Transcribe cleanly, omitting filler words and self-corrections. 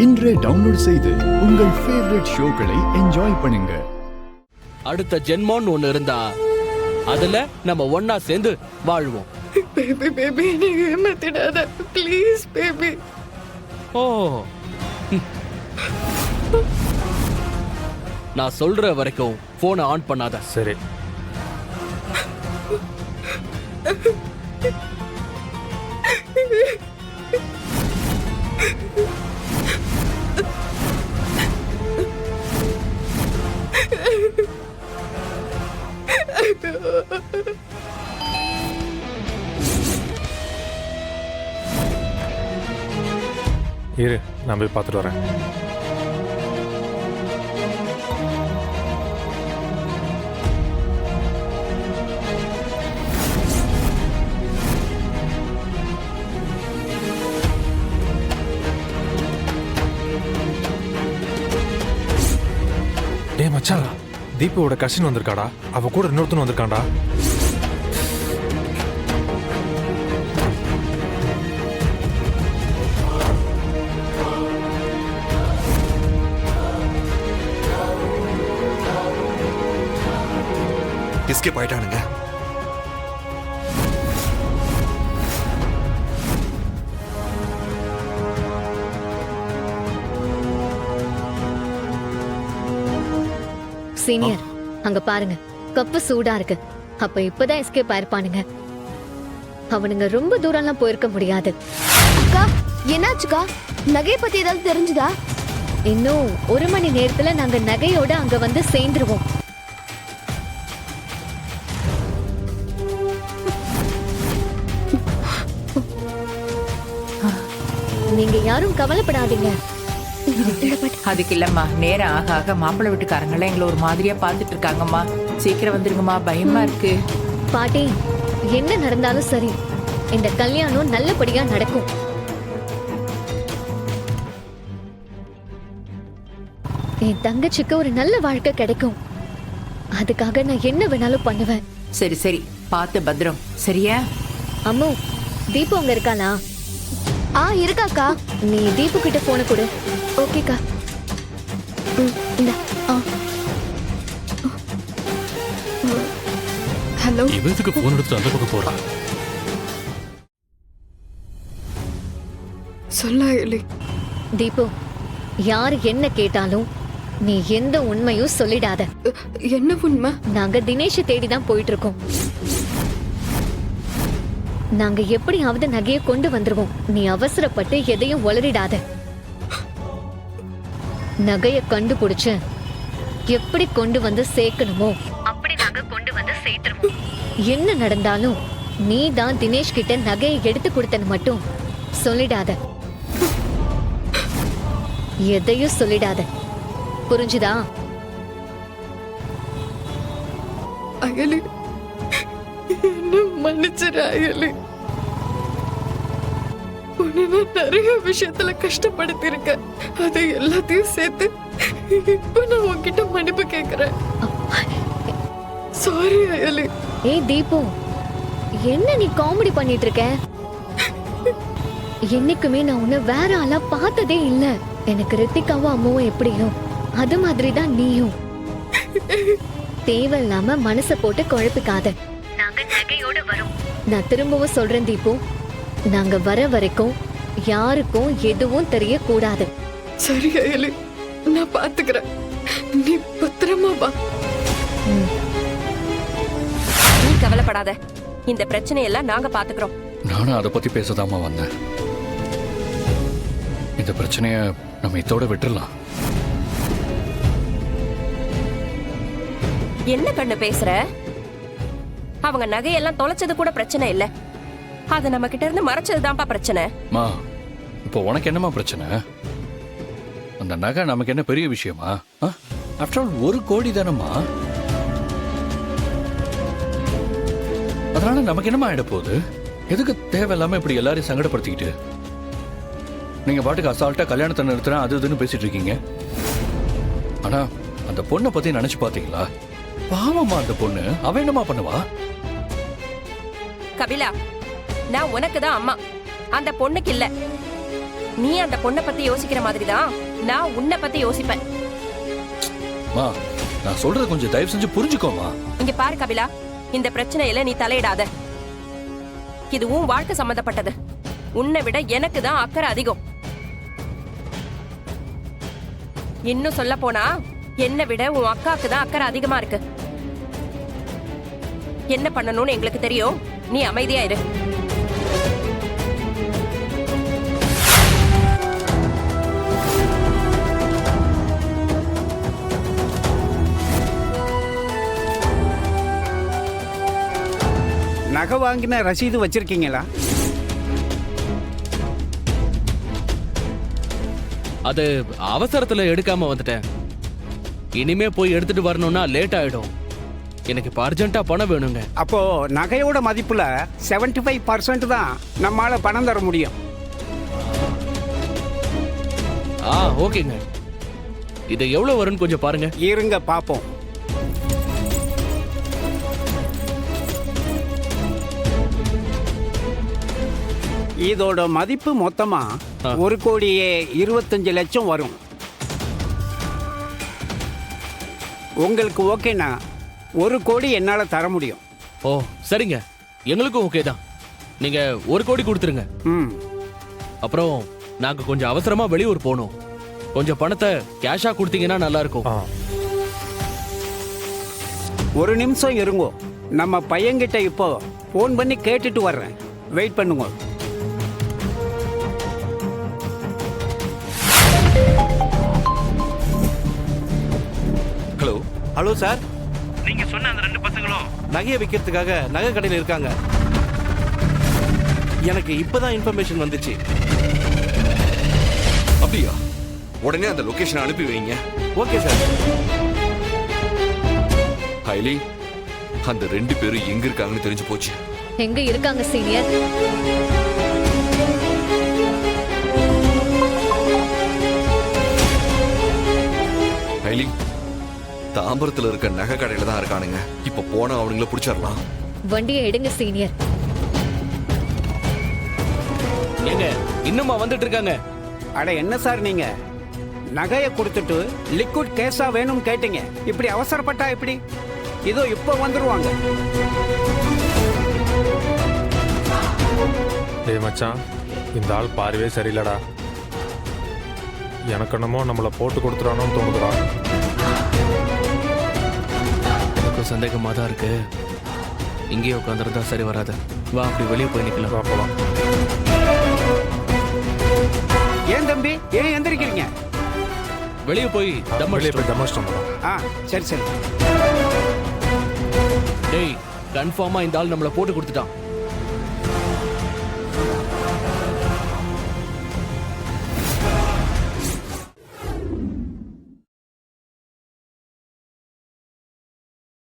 இன்றே டவுன்லோட் செய்து உங்கள் ஃபேவரட் ஷோக்களை என்ஜாய் பண்ணுங்க. அடுத்த ஜென்மோன்னு ஒண்ணு இருந்தா அதுல நம்ம ஒன்னா சேர்ந்து வாழ்வோம். பேபி பேபி நீங்க ஏமாத்திடாத ப்ளீஸ் பேபி. ஓ நான் சொல்ற வரைக்கும் போனை ஆன் பண்ணாத. சரி. இரு, நான் போய் பார்த்துட்டு வரேன். டேய் மச்சான், தீபாவோட கசின் வந்திருக்காடா. அவ கூட இன்னொருத்தன் வந்திருக்கான்டா. எஸ்கேப் ஆயிட்டானுங்க. சீனியர், அங்க பாருங்க, கப்பு சூடா இருக்கு. அப்ப இப்பதான் எஸ்கேப் ஆயிருப்பானுங்க. அவனுங்க ரொம்ப தூரம்லாம் போயிருக்க முடியாது. அக்கா என்னாச்சுக்கா? நகையை பத்தி ஏதாவது தெரிஞ்சுதா? இன்னும் 1 மணி நேரத்துல நாங்க நகையோட அங்க வந்து சேர்ந்துருவோம். நீங்க யாரும் கவலைப்படாதீங்க. அதுக்கு இல்லம்மா, நேரம் ஆக ஆக மாப்பிள்ளை வீட்டுக்காரங்களாம் எங்களை ஒரு மாதிரியா பாத்துட்டு இருக்காங்கம்மா. சீக்கிரம் வந்துருங்கம்மா, பயமா இருக்கு. பாட்டி, என்ன நடந்தாலும் சரி, இந்த கல்யாணம் நல்லபடியா நடக்கும். என் தங்கச்சிக்கு ஒரு நல்ல வாழ்க்கை கிடைக்கும். அதுக்காக நான் என்ன வேணாலும் பண்ணுவேன். சரி சரி, பார்த்து பத்திரம், சரியா? அம்மு, தீபு அங்க இருக்காளா? இருக்காக்கா. நீ தீபு கிட்ட போன கொடு. ஓகேக்கா. ஹலோ. இவத்துக்கு போன் எடுத்து அந்த பக்கம் போறா. சொல்லாயலி. தீபு, யாரு என்ன கேட்டாலும் நீ எந்த உண்மையும் சொல்லிடாத. என்ன உண்மை? நாங்க தினேஷை தேடிதான் போயிட்டு இருக்கோம். நாங்க எப்படியாவது நகையை கொண்டு வந்துருவோம். நீ அவசரப்பட்டு எதையும் உளறிடாத. நகையை கண்டுபிடிச்சு எப்படி கொண்டு வந்து சேர்க்கணுமோ அப்படி நாங்க கொண்டு வந்து சேர்த்துருவோம். என்ன நடந்தாலும் நீ தான் தினேஷ் கிட்ட நகையை எடுத்து கொடுத்தன்னு மட்டும் சொல்லிடாத. எதையும் சொல்லிடாத, புரிஞ்சுதா? அயலி, என்ன மன்னிச்சிரு அயலி. உன்னை நான் நிறைய விஷயத்துல கஷ்டப்படுத்தி இருக்கேன். அது எல்லாத்தையும் சேர்த்து இப்ப நான் உன்கிட்ட மன்னிப்பு கேக்குறேன். சாரி அயலி. ஏய் தீபு, என்ன நீ காமெடி பண்ணிட்டு இருக்க? என்னைக்குமே நான் உன்னை வேற ஆளா பார்த்ததே இல்ல. எனக்கு ரித்திகாவும் அம்மாவும் எப்படியோ அது மாதிரிதான் நீயும். தேவையில்லாம மனச போட்டு குழப்பிக்காத. நாங்க நகையோட வரோம். நான் திரும்பவும் சொல்றேன் தீபு, நாங்க வர வரைக்கும் யாருக்கும் எதுவும் தெரியக்கூடாது. சரி அயலி, நான் பாத்துக்கிறேன். நீ பத்திரமா வா. நீ கவலைப்படாத, இந்த பிரச்சனையெல்லாம் நாங்க பாத்துக்கிறோம். நானும் அதை பத்தி பேசதாமா வந்தேன். இந்த பிரச்சனைய நம்ம இதோட விட்டுறலாம். என்ன கண்ணு பேசுற? அவங்க நகையெல்லாம் தொலைச்சது கூட பிரச்சனை இல்ல, அது நம்ம கிட்ட இருந்து மறைச்சதுதான்ப்பா பிரச்சனை. மா, இப்போ உனக்கு என்னமா பிரச்சனை? அந்த நகை நமக்கு என்ன பெரிய விஷயமா? ஆஃப்டர் ஆல் 1 கோடி தானம்மா. அதனால நமக்கு என்னமா ஆயிட போகுது? எதுக்கு தேவையில்லாம இப்படி எல்லாரையும் சங்கடப்படுத்திக்கிட்டு நீங்க பாட்டுக்கு அசால்ட்டா கல்யாணத்தை நிறுத்துறேன் அது இதுன்னு பேசிட்டு இருக்கீங்க. ஆனா அந்த பொண்ணை பத்தி நினைச்சு பாத்தீங்களா? பாவமா அந்த பொண்ணு. அவ என்னமா பண்ணுவா? கபிலா, நான் உனக்கு தான் அம்மா, அந்த பொண்ணுக்கு இல்ல. நீ அந்த பொண்ணை பத்தி யோசிக்கிற மாதிரி தான் நான் உன்னை பத்தி யோசிப்பேன். மா நான் சொல்றது கொஞ்சம் தயவு செஞ்சு புரிஞ்சுக்கோமா. இங்க பாரு கபிலா, இந்த பிரச்சனையில நீ தலையிடாத. இது உன் வாழ்க்கை சம்பந்தப்பட்டது. உன்னை விட எனக்கு தான் அக்கறை அதிகம். இன்னும் சொல்ல போனா என்னை விட உன் அக்காவுக்கு தான் அக்கறை அதிகமா இருக்கு. என்ன பண்ணணும்னு எங்களுக்கு தெரியும். நீ அமைதியா இரு. நகை வாங்கின ரசீது வச்சிருக்கீங்களா? அது அவசரத்துல எடுக்காம வந்துட்டேன். இனிமே போய் எடுத்துட்டு வரணும்னா லேட் ஆயிடும். எனக்கு இப்ப அர்ஜென்ட்டா பணம் வேணுங்க. அப்போ நகையோட மதிப்புல 75% தான் நம்மால பணம் தர முடியும். ஓகேங்க. இது எவ்வளவு வரும்னு கொஞ்சம் பாருங்க. இருங்க பாப்போம். இதோட மதிப்பு மொத்தமா 1,25,00,000 வரும். உங்களுக்கு ஓகேனா 1 கோடி என்னால தர முடியும். ஓ சரிங்க, எங்களுக்கும் ஓகே தான். நீங்க 1 கோடி கொடுத்துருங்க. ம், அப்புறம் நாங்க கொஞ்சம் அவசரமா வெளியூர் போகணும். கொஞ்சம் பணத்தை கேஷா கொடுத்தீங்கன்னா நல்லா இருக்கும். ஒரு நிமிஷம் இருங்கோ. நம்ம பையன்கிட்ட இப்போ ஃபோன் பண்ணி கேட்டுட்டு வர்றேன். வெயிட் பண்ணுங்க. ஹலோ ஹலோ சார், நீங்க சொன்ன அந்த 2 பசங்களும் நகையை விற்கிறதுக்காக நகை கடையில் இருக்காங்க. எனக்கு இப்பதான் இன்ஃபர்மேஷன் வந்துச்சு. அப்படியா? உடனே அந்த லொகேஷன் அனுப்பி வைங்க. Okay sir. ஹைலி, அந்த 2 பேரும் எங்க இருக்காங்கன்னு தெரிஞ்சு போச்சு. எங்க இருக்காங்க சீனியர்? ஹைலி, தாம்பரத்துல இருக்க நகை கடையில தான் இருக்கானுங்க. இப்ப போனா அவனுங்கள புடிச்சிடலாம். வண்டியை எடுங்க சீனியர். ஏங்க இன்னுமா வந்துட்டு இருக்காங்க? அட என்ன சார் நீங்க நகையை கொடுத்துட்டு லிக்விட் கேஸா வேணும்னு கேட்டீங்க. இப்படி அவசரப்பட்டா எப்படி? இதோ இப்போ வந்துருவாங்க. டேய் மச்சான், இந்த ஆள் பார்வே சரியில்லடா. எனக்கு என்னமோ நம்மளை போட்டு கொடுத்துறானோன்னு தோணுதுடா. எனக்கும் சந்தேகமா தான் இருக்கு. இங்கேயே உட்காந்துருந்தா சரி வராது. வா அப்படி வெளியே போய் நிக்கலாம். போலாம். ஏன் தம்பி, ஏன் எந்திரிக்கிறீங்க? வெளியே போய் வெளியே போய் தமாஷ்டம் போலாம். ஆ சரி சரி. டேய், கன்ஃபார்மா இந்த ஆள் நம்மள போட்டு கொடுத்துட்டான்.